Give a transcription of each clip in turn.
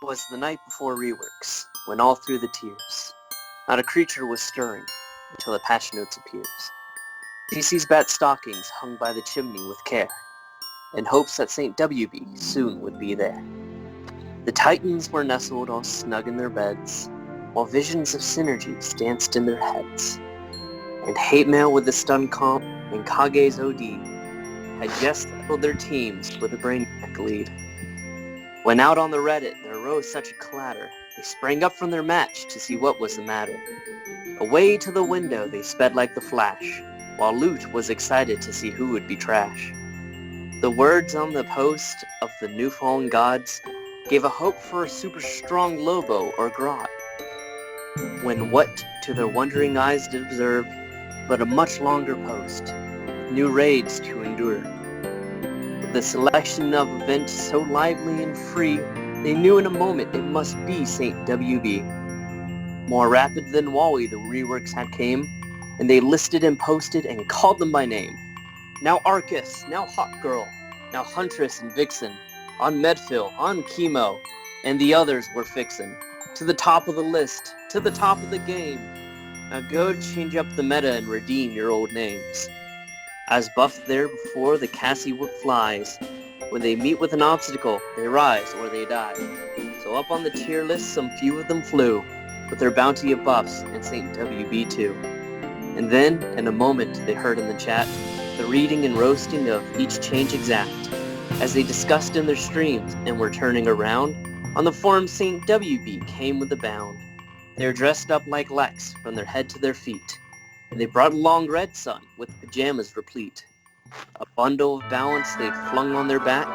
was the night before reworks, when all through the tears, not a creature was stirring until the patch notes appears. DC's bat stockings hung by the chimney with care, in hopes that St. WB soon would be there. The Titans were nestled all snug in their beds, while visions of synergies danced in their heads. And hate mail with the stun comp and Kage's OD had just settled their teams with a brainiac lead. When out on the Reddit there arose such a clatter, they sprang up from their match to see what was the matter. Away to the window they sped like the flash, while Loot was excited to see who would be trash. The words on the post of the new-fallen gods gave a hope for a super strong Lobo or Grot, when what to their wondering eyes did observe but a much longer post, new raids to endure. The selection of events so lively and free, they knew in a moment it must be St. WB. More rapid than Wally the reworks had came, and they listed and posted and called them by name. Now Arcus, now Hot Girl, now Huntress and Vixen, on Medfill, on Chemo, and the others were fixin'. To the top of the list, to the top of the game. Now go change up the meta and redeem your old names. As buffed there before the Cassie Whip flies, when they meet with an obstacle, they rise or they die. So up on the tier list some few of them flew, with their bounty of buffs and St. WB too. And then, in a moment, they heard in the chat, the reading and roasting of each change exact, as they discussed in their streams and were turning around, on the forum St. WB came with a bound. They were dressed up like Lex from their head to their feet, and they brought along Red Sun with pajamas replete. A bundle of balance they flung on their back,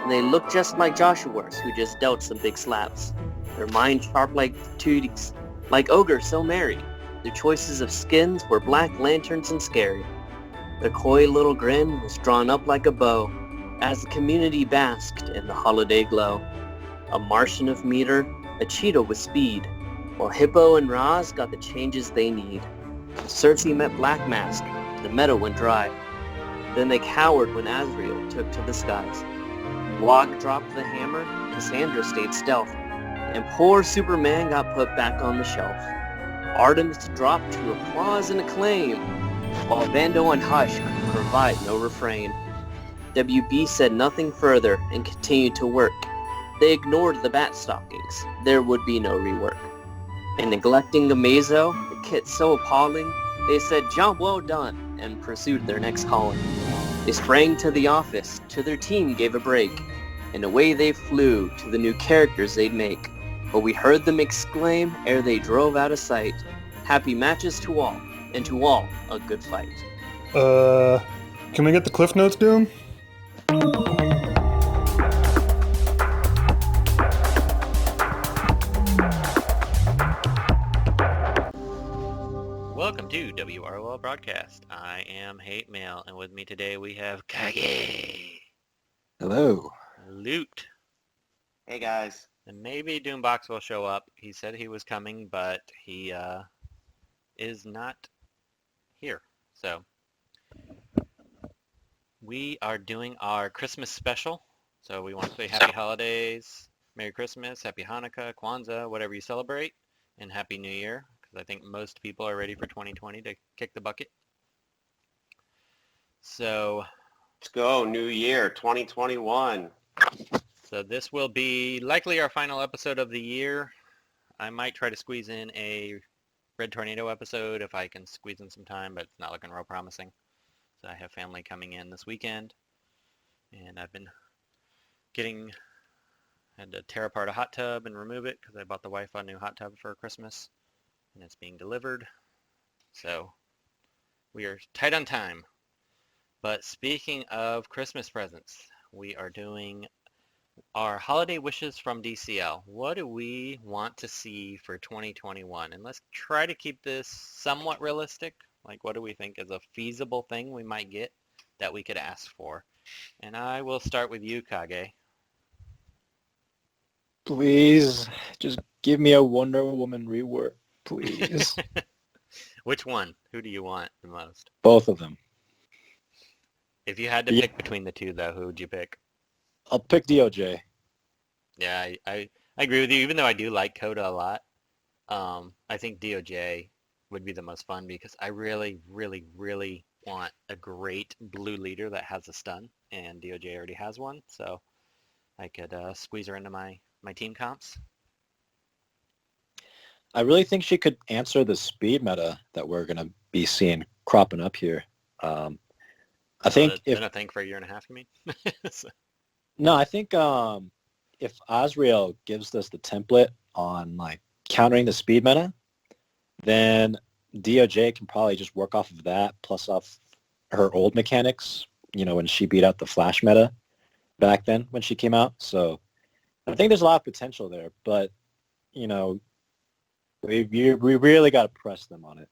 and they looked just like Joshua's who just dealt some big slaps. Their mind sharp like tooties, like ogre so merry. Their choices of skins were black lanterns and scary. Their coy little grin was drawn up like a bow, as the community basked in the holiday glow. A Martian of meter, a Cheetah with speed, while Hippo and Raz got the changes they need. Cersei met Black Mask, the meta went dry. Then they cowered when Azrael took to the skies. Wog dropped the hammer, Cassandra stayed stealth, and poor Superman got put back on the shelf. Artemis dropped to applause and acclaim, while Vando and Hush could provide no refrain. WB said nothing further and continued to work. They ignored the bat stockings, there would be no rework. And neglecting Amazo, the kit so appalling, they said job well done and pursued their next calling. They sprang to the office, to their team gave a break, and away they flew to the new characters they'd make. But we heard them exclaim ere they drove out of sight, happy matches to all, and to all a good fight. Can we get the Cliff Notes, Doom? Welcome to WROL Broadcast. I am Hate Mail, and with me today we have Kage. Hello. Loot. Hey guys. And maybe Doombox will show up. He said he was coming, but he is not here. So we are doing our Christmas special. So we want to say Happy Holidays, Merry Christmas, Happy Hanukkah, Kwanzaa, whatever you celebrate, and Happy New Year. I think most people are ready for 2020 to kick the bucket. So let's go. New year, 2021. So this will be likely our final episode of the year. I might try to squeeze in a Red Tornado episode if I can squeeze in some time, but it's not looking real promising. So I have family coming in this weekend, and I've been had to tear apart a hot tub and remove it because I bought the wife a new hot tub for Christmas. And it's being delivered, so we are tight on time. But speaking of Christmas presents, we are doing our holiday wishes from DCL. What do we want to see for 2021? And let's try to keep this somewhat realistic. Like, what do we think is a feasible thing we might get that we could ask for? And I will start with you, Kage. Please, just give me a Wonder Woman rework. Please. Which one? Who do you want the most? Both of them. If you had to pick between the two, though, who would you pick? I'll pick DOJ. Yeah, I I agree with you. Even though I do like Coda a lot, I think DOJ would be the most fun because I really, really, really want a great blue leader that has a stun, and DOJ already has one, so I could squeeze her into my team comps. I really think she could answer the speed meta that we're going to be seeing cropping up here. I think been a thing for a year and a half, you mean? No, I think if Azrael gives us the template on like countering the speed meta, then DOJ can probably just work off of that plus off her old mechanics, when she beat out the flash meta back then when she came out. So I think there's a lot of potential there, but we really got to press them on it.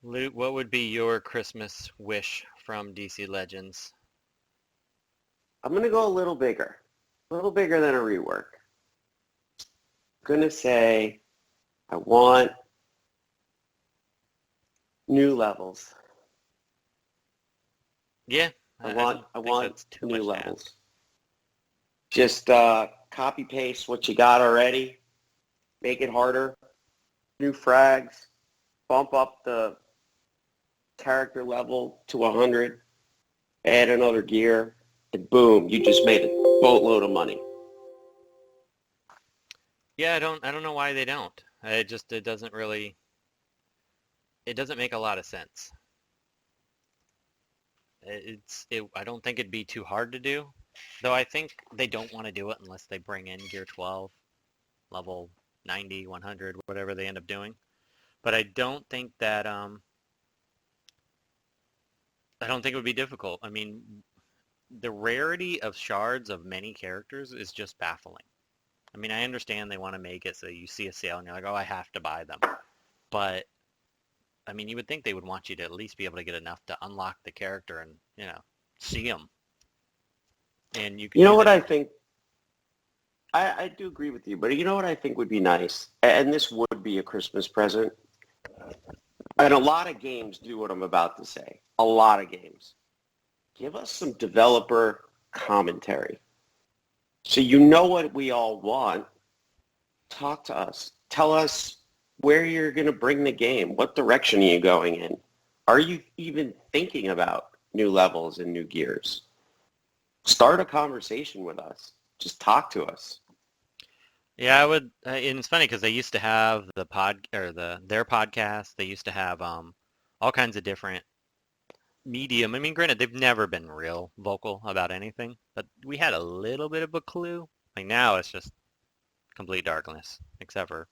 Luke, what would be your Christmas wish from DC Legends? I'm going to go a little bigger than a rework. I'm going to say I want new levels. Yeah, I want that's too new much to levels. ask. Just copy paste what you got already, make it harder, new frags, bump up the character level to 100, add another gear, and boom, you just made a boatload of money. Yeah, I don't know why they don't. It doesn't make a lot of sense. I don't think it'd be too hard to do, though I think they don't want to do it unless they bring in Gear 12, level 90, 100, whatever they end up doing. But I don't think that it would be difficult. I mean, the rarity of shards of many characters is just baffling. I mean, I understand they want to make it so you see a sale and you're like, oh, I have to buy them. But, I mean, you would think they would want you to at least be able to get enough to unlock the character and, see them. And you can. You know what I think? I do agree with you, but you know what I think would be nice? And this would be a Christmas present. And a lot of games do what I'm about to say. A lot of games. Give us some developer commentary. So you know what we all want. Talk to us. Tell us where you're going to bring the game. What direction are you going in? Are you even thinking about new levels and new gears? Start a conversation with us. Just talk to us. Yeah, I would. And it's funny because they used to have their podcast. They used to have all kinds of different medium. I mean, granted, they've never been real vocal about anything, but we had a little bit of a clue. Like now, it's just complete darkness, except for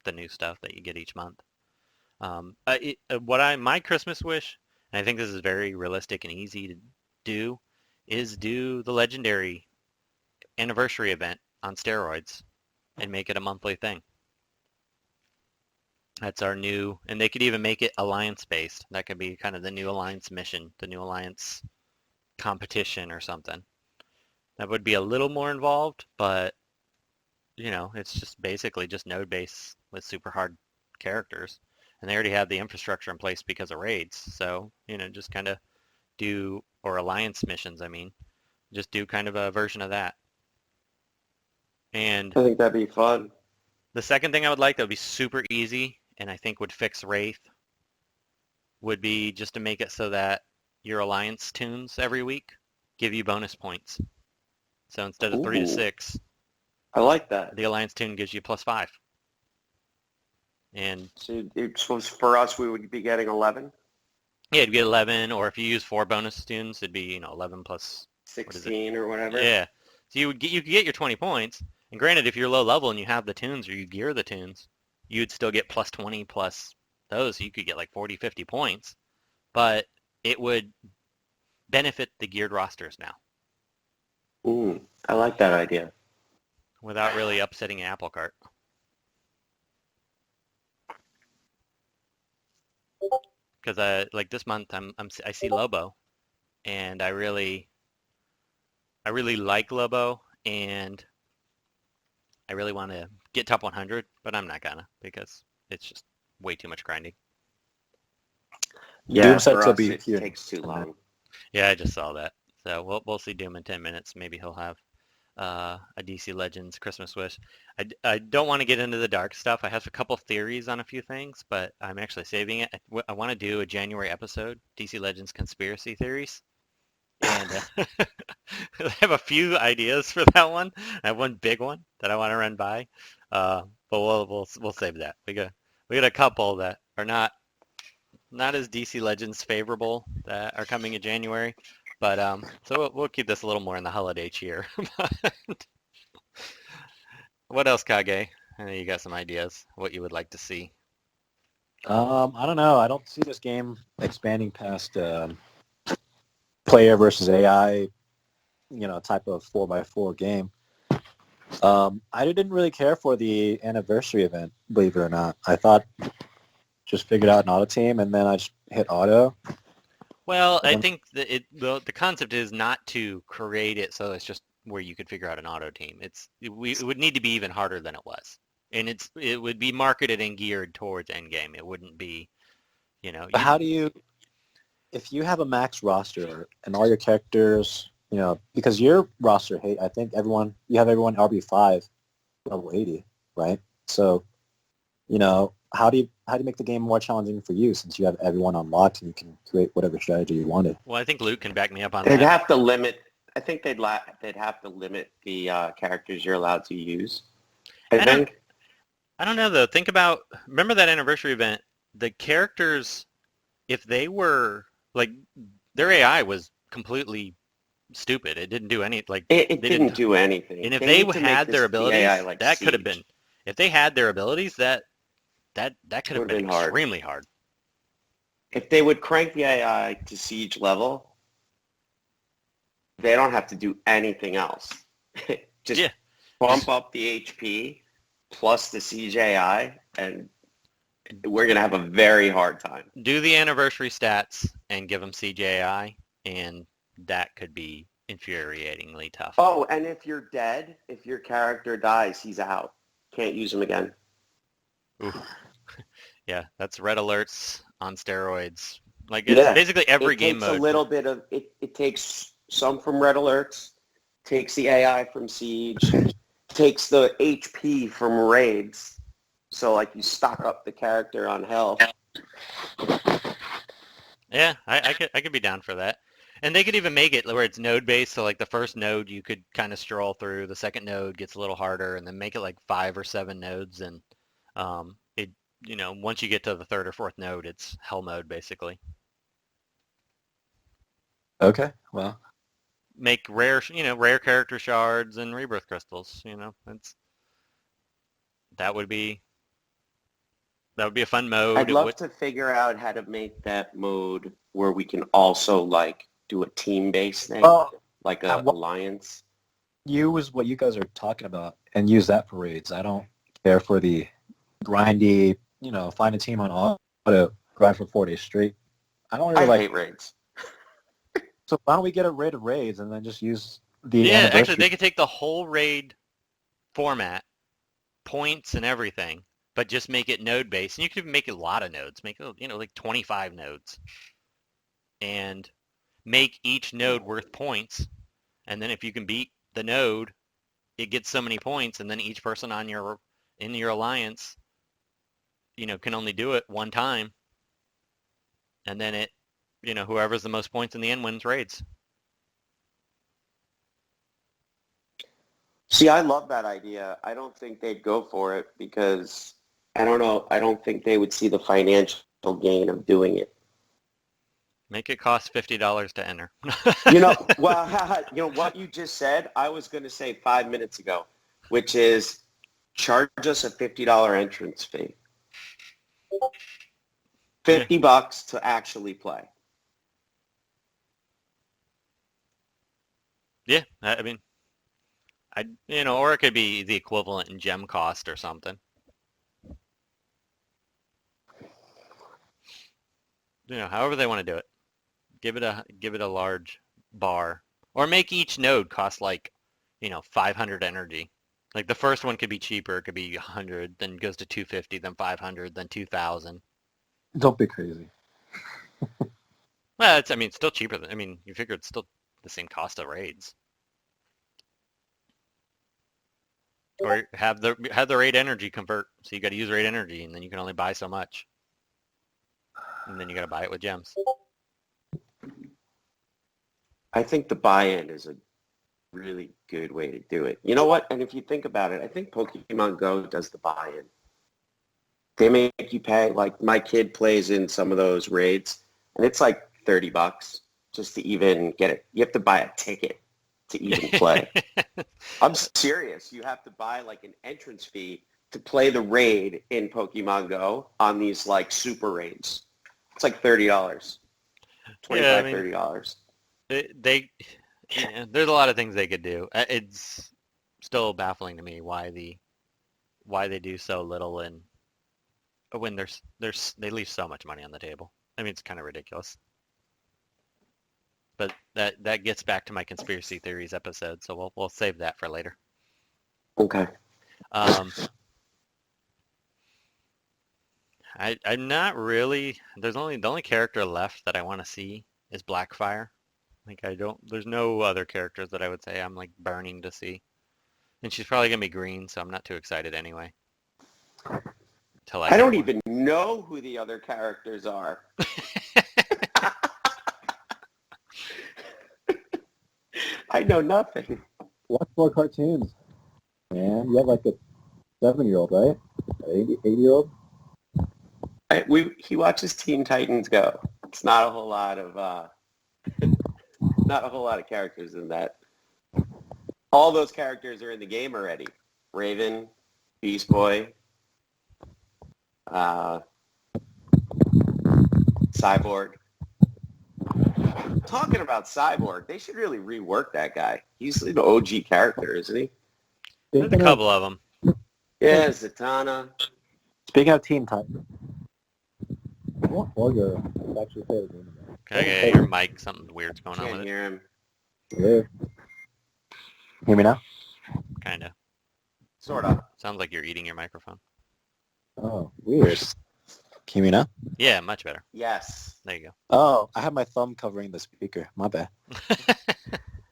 the new stuff that you get each month. My Christmas wish, and I think this is very realistic and easy to do, is do the legendary anniversary event on steroids and make it a monthly thing. That's our new, and they could even make it alliance-based. That could be kind of the new alliance mission, the new alliance competition or something. That would be a little more involved, but, it's just basically just node-based with super hard characters. And they already have the infrastructure in place because of raids. So, just kind of do, or alliance missions, I mean, just do kind of a version of that. And I think that'd be fun. the second thing I would like that would be super easy and I think would fix Wraith would be just to make it so that your alliance tunes every week give you bonus points. So instead of 3 to Ooh. 6, I like that. the alliance tune gives you +5. And So for us, we would be getting 11? yeah, it'd get 11, or if you use 4 bonus tunes, it'd be 11 plus 16 or whatever? Yeah. So you could get your 20 points. And granted, if you're low level and you have the tunes or you gear the tunes, you'd still get +20 plus those. So you could get like 40, 50 points. But it would benefit the geared rosters now Ooh, I like that idea. without really upsetting an apple cart. Because like this month, I see Lobo, and I really like Lobo, and I really want to get top 100, but I'm not gonna because it's just way too much grinding. Yeah, Doom said for to us, be it here. takes too long. Yeah, I just saw that. So we'll see Doom in 10 minutes. Maybe he'll have a DC Legends Christmas wish. I don't want to get into the dark stuff. I have a couple theories on a few things, but I'm actually saving it. I want to do a January episode, DC Legends conspiracy theories. And I have a few ideas for that one. I have one big one that I want to run by, but we'll save that. We got a couple that are not as DC Legends favorable that are coming in January, but so we'll keep this a little more in the holiday cheer. What else, Kage? I know you got some ideas. What you would like to see? I don't know. I don't see this game expanding past player versus AI, type of 4x4 game. I didn't really care for the anniversary event, believe it or not. I thought just figured out an auto team and then I just hit auto. Well, I think the concept is not to create it so it's just where you could figure out an auto team. It would need to be even harder than it was, and it would be marketed and geared towards endgame. It wouldn't be, How do you, if you have a max roster and all your characters, because your roster, I think you have everyone RB5 level 80, right? So, how do you make the game more challenging for you since you have everyone unlocked and you can create whatever strategy you wanted? Well, I think Luke can back me up on They'd that. have to limit. I think they'd have to limit the characters you're allowed to use. I think. I don't know though. Remember that anniversary event? The characters, if they were like, their AI was completely stupid. It didn't do any It didn't do anything. And if they had their abilities, that could have Siege. been. If they had their abilities, that could have been extremely hard. If they would crank the AI to siege level, they don't have to do anything else. Just bump up the HP plus the siege AI, and we're going to have a very hard time. Do the anniversary stats and give them CJI, and that could be infuriatingly tough. Oh, and if you're dead, if your character dies, he's out. Can't use him again. Ooh. Yeah, that's red alerts on steroids. It's basically every game mode. It takes a little bit of it takes some from red alerts, takes the AI from siege, takes the HP from raids. So you stock up the character on health. Yeah, I could be down for that. And they could even make it where it's node based, so the first node you could kind of stroll through, the second node gets a little harder, and then make it 5 or 7 nodes, and once you get to the third or fourth node, it's hell mode basically. Okay, well, make rare character shards and rebirth crystals. That would be a fun mode. I'd love to figure out how to make that mode where we can also do a team-based thing, like a alliance. Use what you guys are talking about and use that for raids. I don't care for the grindy, find a team on auto, grind for 4 days straight. I don't really hate raids. So why don't we get a raid of raids and then just use the actually they could take the whole raid format, points and everything, but just make it node based. And you could make a lot of nodes, make it 25 nodes, and make each node worth points. And then if you can beat the node, it gets so many points, and then each person in your alliance can only do it one time, and then whoever's the most points in the end wins raids. See, I love that idea. I don't think they'd go for it because I don't know. I don't think they would see the financial gain of doing it. Make it cost $50 to enter. What you just said, I was going to say 5 minutes ago, which is charge us a $50 entrance fee. $50 to actually play. Yeah, I mean, or it could be the equivalent in gem cost or something. However they want to do it. Give it a large bar, or make each node cost 500 energy. The first one could be cheaper. It could be 100, then goes to 250, then 500, then 2,000. Don't be crazy. Well, it's still cheaper than. You figure it's still the same cost of raids. Or have the raid energy convert. So you got to use raid energy, and then you can only buy so much. And then you got to buy it with gems. I think the buy-in is a really good way to do it. You know what? And if you think about it, I think Pokemon Go does the buy-in. They make you pay. Like my kid plays in some of those raids, and it's like $30 just to even get it. You have to buy a ticket to even play. I'm serious. You have to buy like an entrance fee to play the raid in Pokemon Go on these like super raids. It's like $30. $30. There's a lot of things they could do. It's still baffling to me why they do so little and when they leave so much money on the table. I mean, it's kind of ridiculous. But that gets back to my conspiracy theories episode, so we'll save that for later. Okay. I'm not really. The only character left that I want to see is Blackfire. Like there's no other characters that I would say I'm like burning to see. And she's probably gonna be green, so I'm not too excited anyway. I don't even know who the other characters are. I know nothing. Watch more cartoons, man. You have like a 7-year-old, right? An 8-year-old? He watches Teen Titans Go. It's not a whole lot of characters in that. All those characters are in the game already. Raven, Beast Boy, Cyborg. Talking about Cyborg, they should really rework that guy. He's an OG character, isn't he? There's a couple of them. Yeah, Zatanna. Speaking of Teen Titans, I want Olga to actually play the game again. Okay, your mic, something weird's going on Can't with hear him. Hello? Hear me now? it. Kinda. Sort of. Sounds like you're eating your microphone. Oh, weird. Can you hear me now? Yeah, much better. Yes. There you go. Oh, I have my thumb covering the speaker. My bad.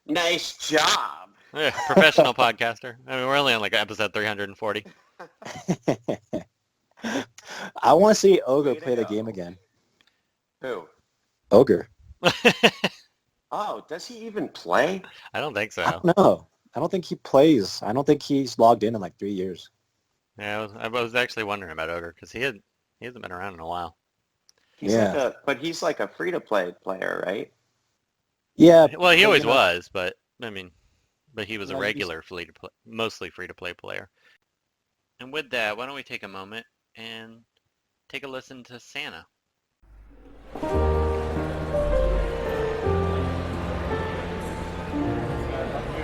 Nice job. Yeah, professional podcaster. I mean, we're only on like episode 340. I want to see Ogre Way to play the go. game again. Who? Ogre. Oh, does he even play? I don't think I so. don't know. I don't think he plays. I don't think he's logged in like 3 years. Yeah, I was actually wondering about Ogre because he hasn't been around in a while. He's like a free-to-play player, right? Yeah. Well, he but, always you know, was, but he was a No, regular mostly free-to-play player. And with that, why don't we take a moment and take a listen to Santa.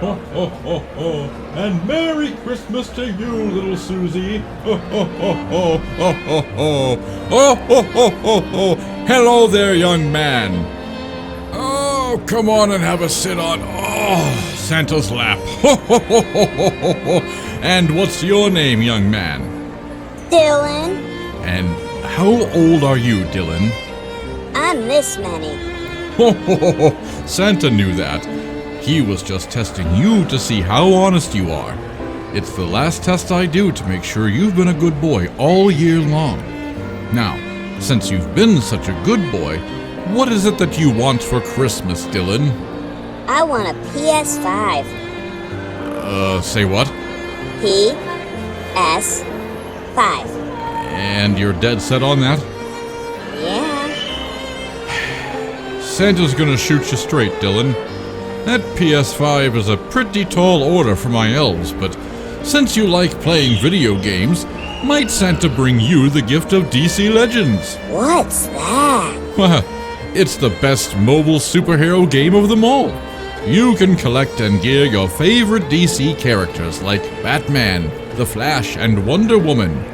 Ho, ho, ho, ho, and Merry Christmas to you, little Susie. Ho, ho, ho, ho, ho, ho, ho. Ho, ho, ho, ho, ho. Hello there, young man. Oh, come on and have a sit on, Santa's lap. Ho, ho, ho, ho, ho, ho, ho. And what's your name, young man? Dylan, And how old are you, Dylan? I'm this many. Ho, ho, ho, ho. Santa knew that. He was just testing you to see how honest you are. It's the last test I do to make sure you've been a good boy all year long. Now, since you've been such a good boy, what is it that you want for Christmas, Dylan? I want a PS5. Say what? PS5. And you're dead set on that? Yeah. Santa's gonna shoot you straight, Dylan. That PS5 is a pretty tall order for my elves, but since you like playing video games, might Santa bring you the gift of DC Legends? What's that? Well, it's the best mobile superhero game of them all. You can collect and gear your favorite DC characters like Batman, The Flash, and Wonder Woman.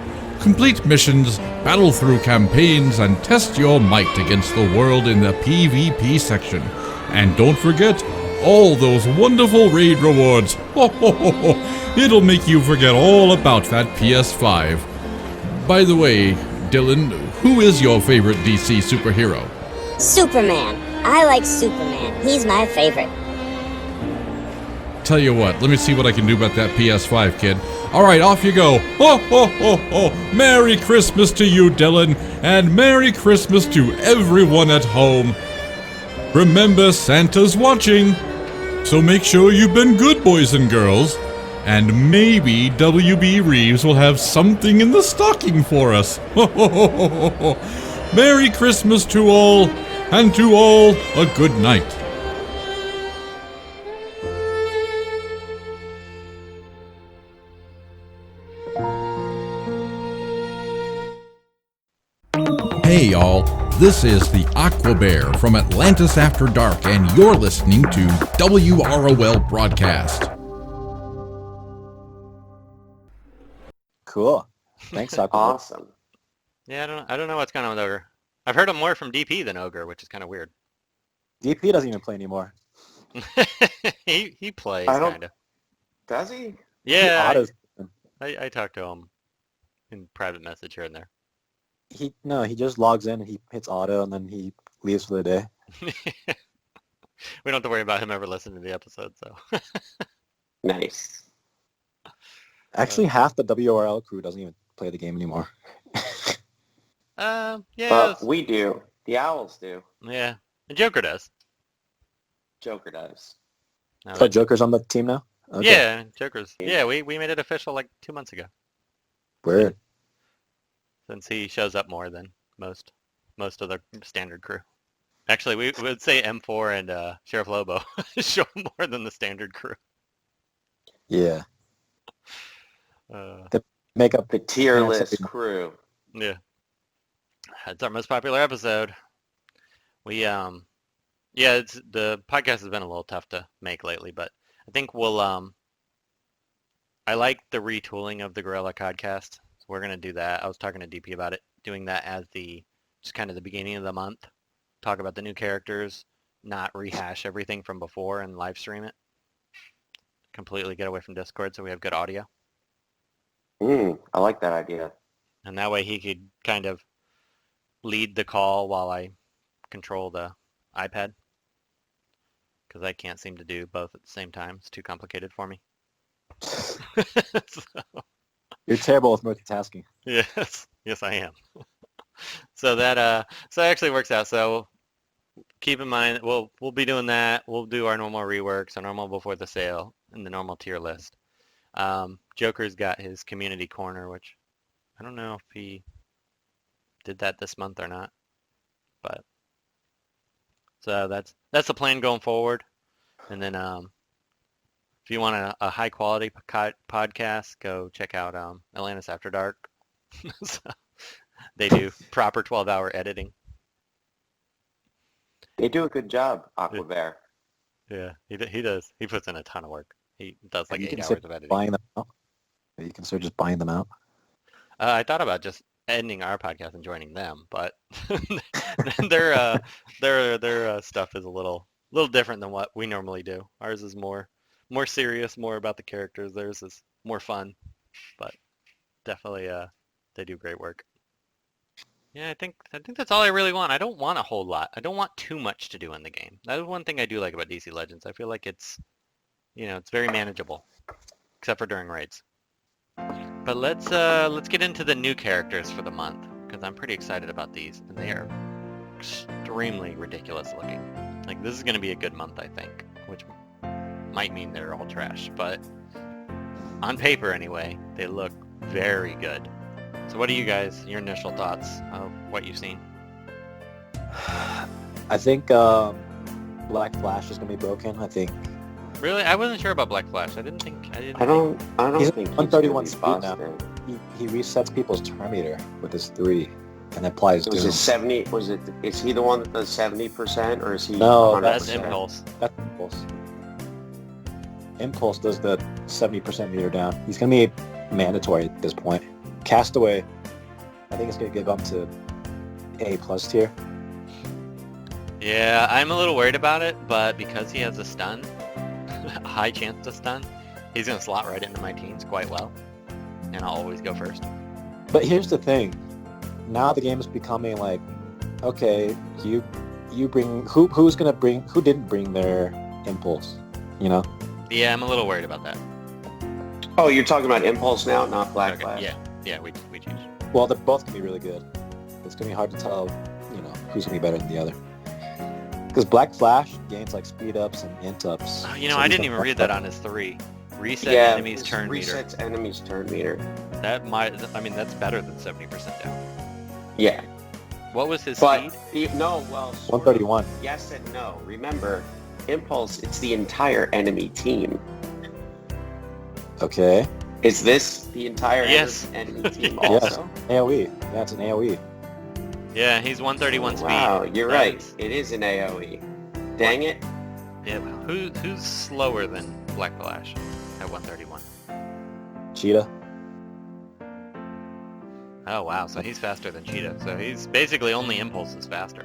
Complete missions, battle through campaigns, and test your might against the world in the PvP section. And don't forget, all those wonderful raid rewards. Ho, ho, ho, ho. It'll make you forget all about that PS5. By the way, Dylan, who is your favorite DC superhero? Superman. I like Superman. He's my favorite. Tell you what, let me see what I can do about that PS5, kid. All right, off you go. Ho, ho, ho, ho. Merry Christmas to you, Dylan, and Merry Christmas to everyone at home. Remember, Santa's watching, so make sure you've been good boys and girls, and maybe W.B. Reeves will have something in the stocking for us. Ho, ho, ho, ho, ho, ho. Merry Christmas to all, and to all a good night. Hey y'all, this is the Aquabear from Atlantis After Dark, and you're listening to WROL Broadcast. Cool. Thanks, Aquabear. Awesome. Yeah, I don't know what's going on with Ogre. I've heard him more from DP than Ogre, which is kind of weird. DP doesn't even play anymore. he plays, I don't- kind of. Does he? Yeah, He autos- I talked to him in private message here and there. he just logs in, he hits auto, and then he leaves for the day. We don't have to worry about him ever listening to the episode, so. Nice. Actually, half the WRL crew doesn't even play the game anymore. Yeah, But we do. The Owls do. yeah. The Joker does. Joker does. No, So Joker's on the team now? Okay. Yeah, Joker's. Yeah, we made it official like 2 months ago. Weird. Since he shows up more than most of the standard crew. Actually, we would say M4 and Sheriff Lobo show up more than the standard crew. Yeah. Uh, Make up The tier Yeah, list something. crew. yeah, it's our most popular episode. We yeah, the podcast has been a little tough to make lately, but I think we'll I like the retooling of the Gorilla Codcast. So we're gonna do that. I was talking to DP about it, doing that as just kind of the beginning of the month. Talk about the new characters, not rehash everything from before and live stream it. Completely get away from Discord so we have good audio. I like that idea. And that way he could kind of lead the call while I control the iPad. Because I can't seem to do both at the same time. It's too complicated for me. So, You're terrible with multitasking. yes I am. So that actually works out. So keep in mind, we'll be doing that. We'll do our normal reworks, our normal before the sale, and the normal tier list. Joker's got his community corner, which I don't know if he did that this month or not, but so that's the plan going forward. And then if you want a high quality podcast, go check out Atlantis After Dark. So they do proper 12-hour editing. They do a good job, Aquabear. Yeah, he does. He puts in a ton of work. He does like You 8 can hours start of editing. buying them out. You can start just buying them out. I thought about just ending our podcast and joining them, but their stuff is a little different than what we normally do. Ours is more serious, more about the characters. Theirs is more fun, but definitely they do great work. Yeah, I think that's all I really want. I don't want a whole lot. I don't want too much to do in the game. That is one thing I do like about DC Legends. I feel like it's very manageable, except for during raids. But let's get into the new characters for the month, because I'm pretty excited about these, and they are extremely ridiculous looking. Like, this is going to be a good month, I think, which might mean they're all trash, but on paper anyway, they look very good. So what are you guys, your initial thoughts of what you've seen? I think Black Flash is going to be broken. I think Really? I wasn't sure about Black Flash. I didn't think... I don't He's think he's 131 gonna be speed now. busted. he resets people's turn meter with his 3 and applies Was Doom. it 70? Is he the one that does 70%, or is he? No, 100%? That's Impulse. That's Impulse. Impulse does the 70% meter down. He's going to be mandatory at this point. Castaway, I think it's going to get bumped to A+ tier. Yeah, I'm a little worried about it, but because he has a stun, a high chance to stun, he's going to slot right into my teams quite well, and I'll always go first. But here's the thing. Now the game is becoming like, okay, you bring who didn't bring their Impulse, you know? Yeah, I'm a little worried about that. Oh, you're talking about Impulse now, not Black Okay, Flash? yeah, we changed. Well, they're both gonna be really good. It's gonna be hard to tell, who's gonna be better than the other. Because Black Flash gains like speed ups and int ups. I so didn't he's even gonna- read that on his 3. Reset Yeah, enemy's this turn meter. resets enemy's turn meter. That's better than 70% down. Yeah. What was his But, speed? no, well, sort of. 131. Yes and no. Remember, Impulse, it's the entire enemy team. Okay. Is this the entire Yes. enemy team Yes. also? AOE. Yeah, it's an AOE. Yeah, he's 131 speed. Wow, you're right. That's- It is an AoE. Dang it. Yeah, well, who's slower than Black Flash at 131? Cheetah. Oh wow, so he's faster than Cheetah. So he's basically only Impulse is faster.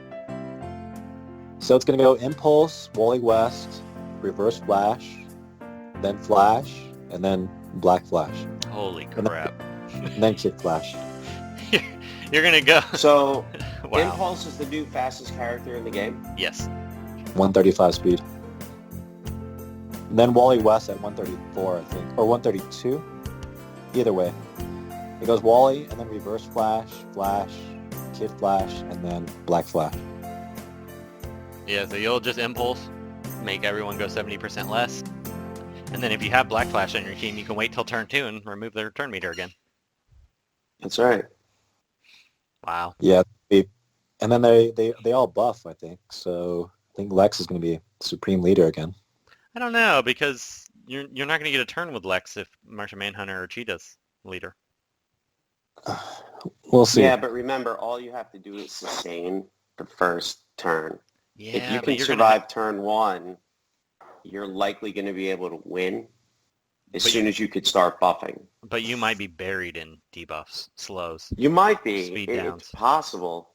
So it's gonna go Impulse, Wally West, Reverse Flash, then Flash, and then Black Flash, Holy And then- crap. and then Kid Flash. You're gonna go. So, Wow. Impulse is the new fastest character in the game? Yes. 135 speed. And then Wally West at 134, I think, or 132. Either way, it goes Wally, and then Reverse Flash, Flash, Kid Flash, and then Black Flash. Yeah, so you'll just Impulse, make everyone go 70% less. And then if you have Black Flash on your team, you can wait till turn 2 and remove their turn meter again. That's right. Wow. Yeah, and then they all buff, I think. So I think Lex is going to be Supreme Leader again. I don't know, because you're not going to get a turn with Lex if Martian Manhunter or Cheetah's leader. We'll see. Yeah, but remember, all you have to do is sustain the first turn. Yeah, If you but can you're survive turn 1, you're likely going to be able to win as But soon as you could start buffing. but you might be buried in debuffs, slows, You might be. Speed It's downs. possible.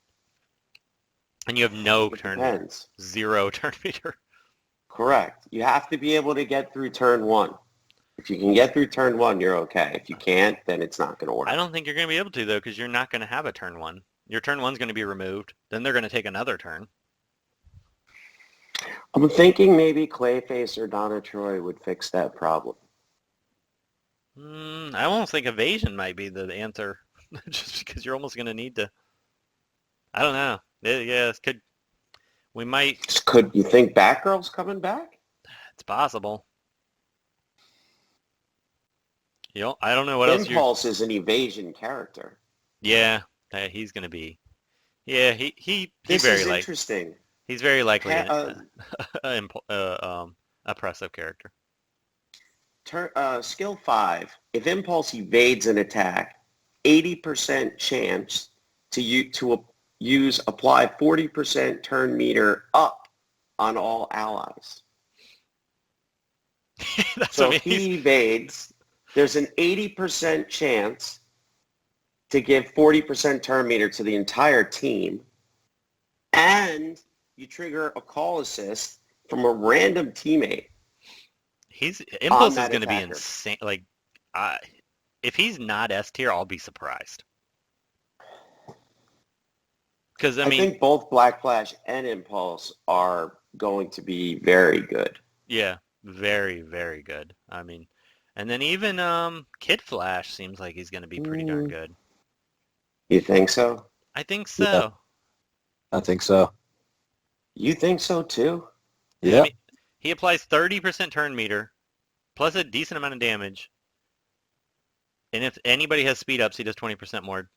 and you have no It turn, depends. 0 turn meter. Correct. You have to be able to get through turn 1. If you can get through turn 1, you're okay. If you can't, then it's not going to work. I don't think you're going to be able to, though, because you're not going to have a turn 1. Your turn 1's going to be removed. Then they're going to take another turn. I'm thinking maybe Clayface or Donna Troy would fix that problem. I almost think evasion might be the answer, just because you're almost going to need to. I don't know. Yeah, it could. We might. Could you think Batgirl's coming back? It's possible. I don't know what else. Impulse is an evasion character. Yeah, he's going to be. Yeah, he This very is like. interesting. He's very likely Ha- an oppressive character. Skill 5. If Impulse evades an attack, 80% chance to use apply 40% turn meter up on all allies. That's So what if he evades, there's an 80% chance to give 40% turn meter to the entire team, and you trigger a call assist from a random teammate. Impulse is that going to be attacker. insane. Like, if he's not S tier, I'll be surprised. Because I think both Black Flash and Impulse are going to be very good. yeah, very, very good. I mean, and then even Kid Flash seems like he's going to be pretty darn good. You think so? I think so. Yeah. I think so. You think so too? Yeah. I mean, he applies 30% turn meter, plus a decent amount of damage. And if anybody has speed ups, he does 20% more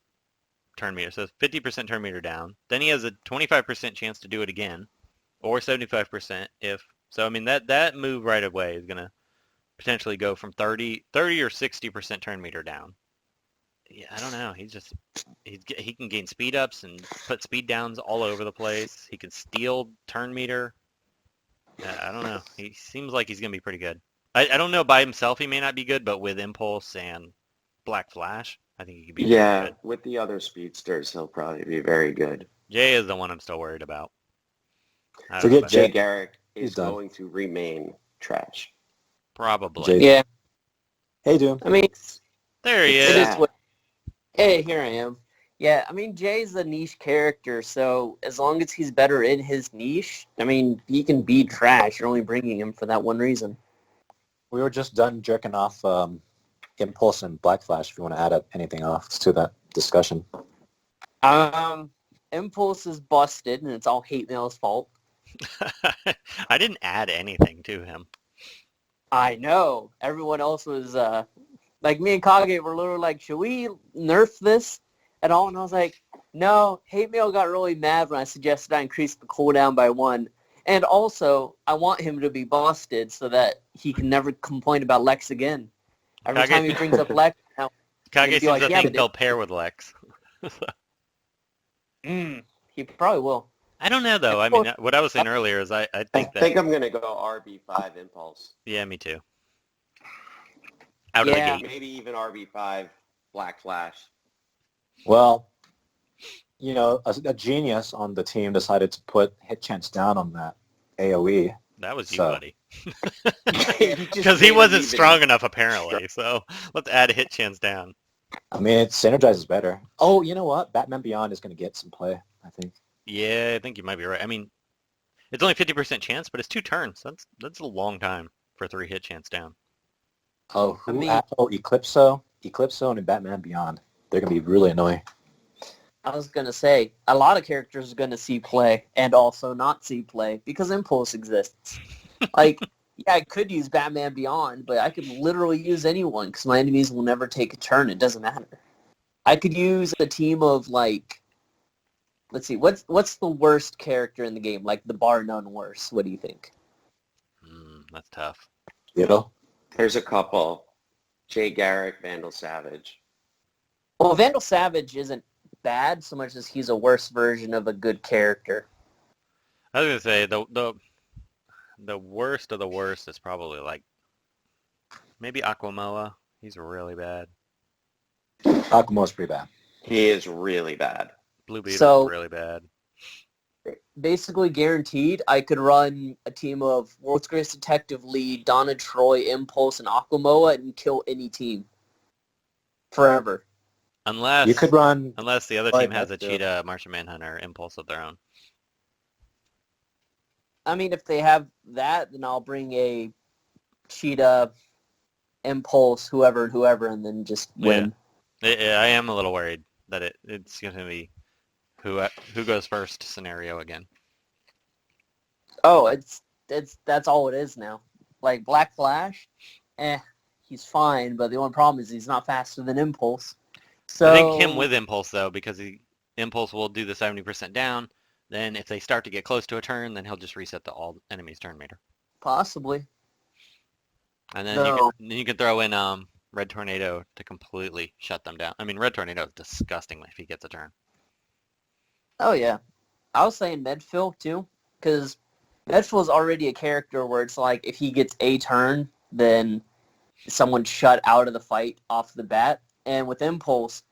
turn meter. So 50% turn meter down. Then he has a 25% chance to do it again, or 75% if. So I mean that move right away is gonna potentially go from 30 or 60% turn meter down. Yeah, I don't know. He can gain speed ups and put speed downs all over the place. He can steal turn meter. I don't know. He seems like he's gonna be pretty good. I don't know, by himself he may not be good, but with Impulse and Black Flash, I think he could be pretty good. With the other speedsters, he'll probably be very good. Jay is the one I'm still worried about. I don't Forget know, Jay Jay. Garrick He's is done. going to remain trash. probably. Jay. Yeah, Hey, Doom. I mean, There he it is. is what. Hey, here I am. Yeah, I mean, Jay's a niche character, so as long as he's better in his niche, I mean, he can be trash. You're only bringing him for that one reason. We were just done jerking off Impulse and Black Flash, if you want to add up anything else to that discussion. Impulse is busted, and it's all Hate Mail's fault. I didn't add anything to him. I know. Everyone else was, like, me and Kage were literally like, should we nerf this at all? And I was like, no. Hate Mail got really mad when I suggested I increase the cooldown by 1. And also, I want him to be busted so that he can never complain about Lex again. Every Kage- time he brings up Lex, now, Kage be seems like, to yeah, think but they'll pair with Lex. he probably will. I don't know, though. I mean, what I was saying earlier is I I think that... think I'm going to go RB5 Impulse. Yeah, me too. Out of the Yeah. gate. Maybe even RB5 Black Flash. Well, you know, a genius on the team decided to put hit chance down on that AoE. That was you, So- buddy. He just Because he made wasn't it even strong enough, apparently. So let's add a hit chance down. I mean, it synergizes better. Oh, you know what? Batman Beyond is going to get some play, I think. Yeah, I think you might be right. I mean, it's only 50% chance, but it's 2 turns. That's a long time for 3 hit chance down. Oh, I mean- Eclipso and Batman Beyond. They're going to be really annoying. I was going to say, a lot of characters are going to see play and also not see play because Impulse exists. Like, yeah, I could use Batman Beyond, but I could literally use anyone because my enemies will never take a turn. It doesn't matter. I could use a team of, like, let's see, what's the worst character in the game? Like, the bar none worst. What do you think? That's tough. You know? There's a couple. Jay Garrick, Vandal Savage. Well, Vandal Savage isn't bad so much as he's a worse version of a good character. I was gonna say the worst of the worst is probably like maybe Aquamoa. He's really bad. Akumo's pretty bad. He is really bad. Blue Beetle's So- really bad. Basically guaranteed, I could run a team of World's Greatest Detective Lee, Donna Troy, Impulse, and Aquamoa and kill any team. Forever. Unless You could run... unless the other Right, team has a that's true. Cheetah, Martian Manhunter, Impulse of their own. I mean, if they have that, then I'll bring a Cheetah, Impulse, whoever, and then just win. I am a little worried that it's going to be who goes first scenario again. Oh, that's all it is now. Like, Black Flash, he's fine, but the only problem is he's not faster than Impulse. So I think him with Impulse, though, because Impulse will do the 70% down. Then if they start to get close to a turn, then he'll just reset the all enemies turn meter. possibly. And then No. you can throw in Red Tornado to completely shut them down. I mean, Red Tornado is disgusting if he gets a turn. Oh, yeah. I was saying Medfill, too, because Medfill is already a character where it's like if he gets a turn, then someone's shut out of the fight off the bat. And with Impulse,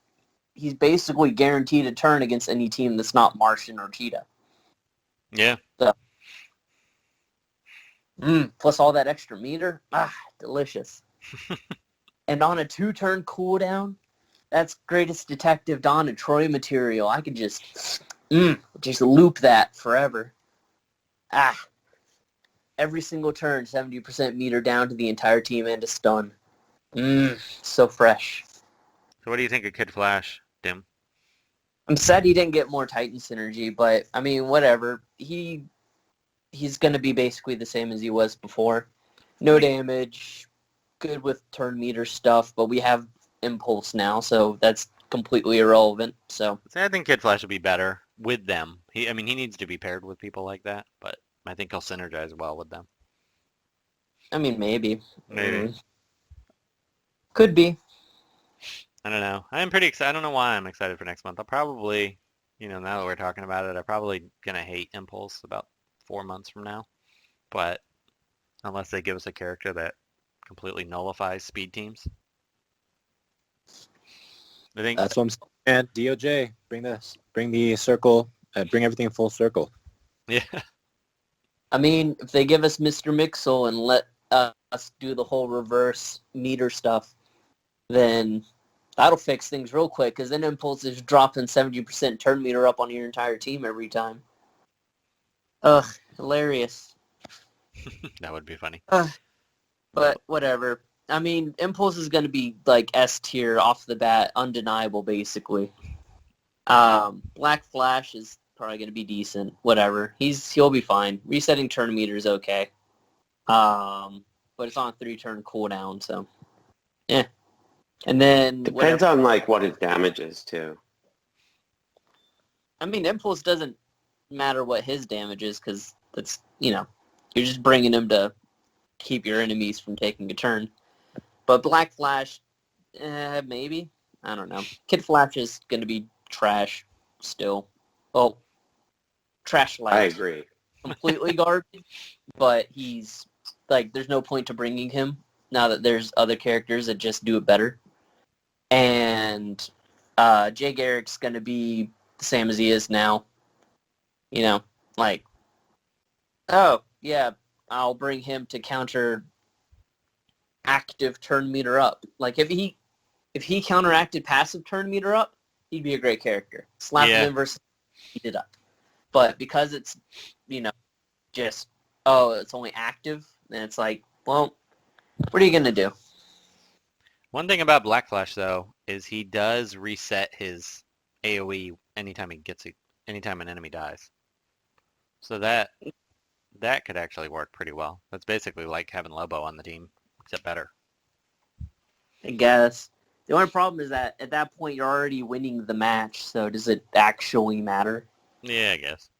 he's basically guaranteed a turn against any team that's not Martian or Cheetah. Yeah. Plus all that extra meter. Delicious. And on a 2-turn cooldown, that's Greatest Detective Don and Troy material. I could just loop that forever. Every single turn, 70% meter down to the entire team and a stun. So fresh. So what do you think of Kid Flash, Dim? I'm sad he didn't get more Titan synergy, but I mean, whatever. He's going to be basically the same as he was before. No damage, good with turn meter stuff, but we have Impulse now, so that's completely irrelevant. So I think Kid Flash will be better with them. He needs to be paired with people like that, but I think he'll synergize well with them. I mean, maybe. Maybe. Could be. I don't know. I'm pretty excited. I don't know why I'm excited for next month. I'll probably, now that we're talking about it, I'm probably going to hate Impulse about 4 months from now. But unless they give us a character that completely nullifies speed teams. I think That's what I'm saying. And DOJ, bring the circle, bring everything full circle. yeah. I mean, if they give us Mr. Mixel and let us do the whole reverse meter stuff, then that'll fix things real quick, because then Impulse is dropping 70% turn meter up on your entire team every time. Ugh, hilarious. That would be funny. But whatever. I mean, Impulse is going to be like S tier off the bat, undeniable, basically. Black Flash is probably going to be decent. Whatever, he'll be fine. Resetting turn meter is okay. But it's on a 3-turn cooldown, so yeah. And then Depends on like what his damage is too. I mean, Impulse doesn't matter what his damage is because that's you're just bringing him to keep your enemies from taking a turn. But Black Flash, maybe. I don't know. Kid Flash is going to be trash still. Well, trash light. I agree. Completely garbage, but he's, like, there's no point to bringing him now that there's other characters that just do it better. And Jay Garrick's going to be the same as he is now. Like, oh, yeah, I'll bring him to counter active turn meter up. Like if he counteracted passive turn meter up, he'd be a great character. Slap him in versus heat it up. But because it's just it's only active, then it's like, well, what are you gonna do? One thing about Black Flash though is he does reset his AoE anytime an enemy dies. So that could actually work pretty well. That's basically like having Lobo on the team, except better. I guess. The only problem is that at that point you're already winning the match, so does it actually matter? Yeah, I guess.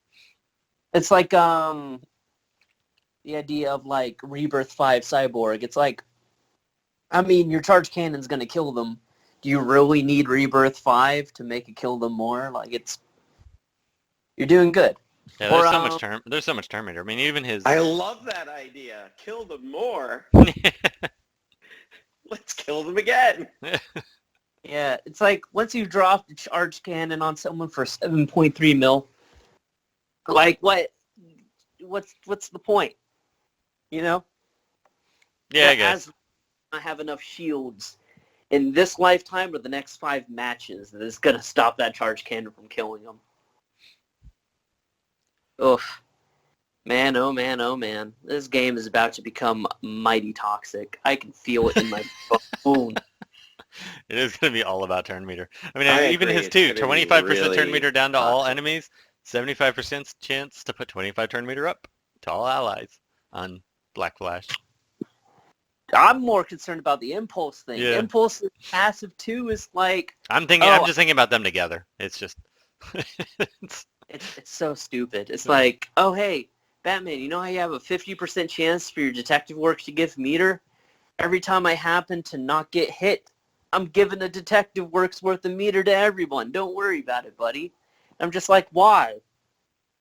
It's like the idea of like Rebirth 5 Cyborg. It's like, I mean, your charge cannon's going to kill them. Do you really need Rebirth 5 to make it kill them more? Like, you're doing good. Yeah, there's so much turn meter. I mean, even his... I love that idea. Kill them more. Let's kill them again. Yeah, it's like once you drop the charge cannon on someone for 7.3 mil, like what's the point? Yeah, I guess. I have enough shields in this lifetime or the next 5 matches that is going to stop that charge cannon from killing them. Ugh. Man, oh man, oh man. This game is about to become mighty toxic. I can feel it in my bone. It is going to be all about turn meter. I mean, even his 25% really turn meter down to all toxic. enemies, 75% chance to put 25 turn meter up to all allies on Black Flash. I'm more concerned about the Impulse thing. Yeah. Impulse passive 2 is like... I'm just thinking about them together. It's just... It's so stupid. It's like, oh, hey, Batman, you know how you have a 50% chance for your detective work to give meter? Every time I happen to not get hit, I'm giving a detective work's worth of meter to everyone. Don't worry about it, buddy. I'm just like, why?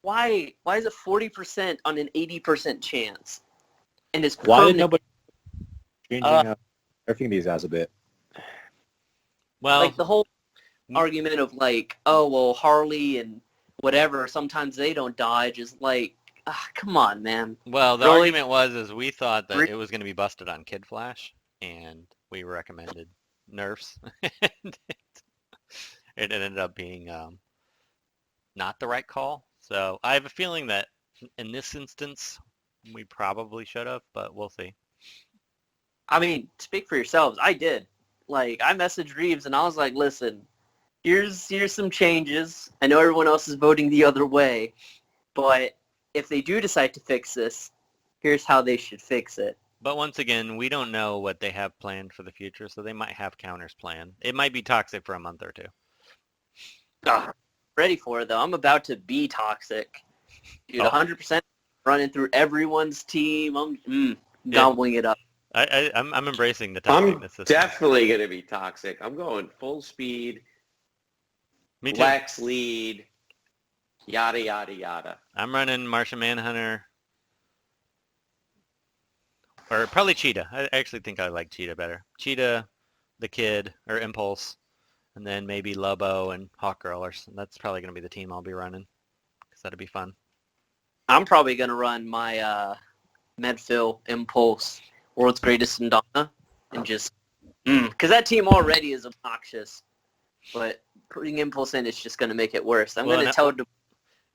Why is it 40% on an 80% chance? And it's Why did permanent. nobody changing nerfing these as a bit? Well, Like the whole argument of like, oh, well, Harley and whatever, sometimes they don't dodge is like, come on, man. well, the Really? argument was we thought that it was going to be busted on Kid Flash, and we recommended nerfs. And it ended up being not the right call. So I have a feeling that in this instance, we probably should have, but we'll see. I mean, speak for yourselves. I did. Like, I messaged Reeves and I was like, listen, here's some changes. I know everyone else is voting the other way, but if they do decide to fix this, here's how they should fix it. But once again, we don't know what they have planned for the future, so they might have counters planned. It might be toxic for a month or two. Ready for it, though. I'm about to be toxic. Dude, 100% running through everyone's team. I'm gobbling it up. I'm embracing the I'm toxicness. definitely going to be toxic. I'm going full speed, Me too. Lex lead, yada, yada, yada. I'm running Martian Manhunter. Or probably Cheetah. I actually think I like Cheetah better. Cheetah, the Kid, or Impulse, and then maybe Lobo and Hawkgirl. That's probably going to be the team I'll be running, because that'd be fun. I'm probably going to run my Medfill, Impulse, World's Greatest Ndana, and just... Because that team already is obnoxious, but putting Impulse in is just going to make it worse. I'm going to tell it to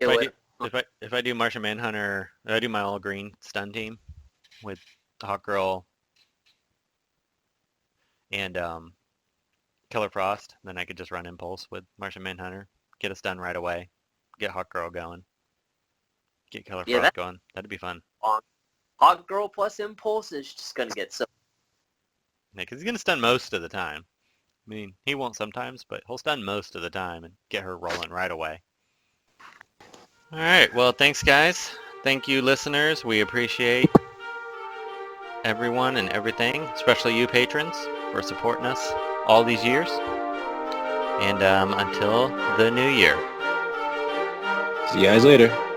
kill it. If I do Martian Manhunter, I do my all-green stun team with Hawkgirl, and Killer Frost. Then I could just run Impulse with Martian Manhunter, get us done right away, get Hawk Girl going, get Killer Yeah, Frost going. That'd be fun. Hawk Girl plus Impulse is just gonna get so. Yeah, because he's gonna stun most of the time. I mean, he won't sometimes, but he'll stun most of the time and get her rolling right away. All right. Well, thanks, guys. Thank you, listeners. We appreciate everyone and everything, especially you patrons, for supporting us all these years. And until the new year. See you guys later.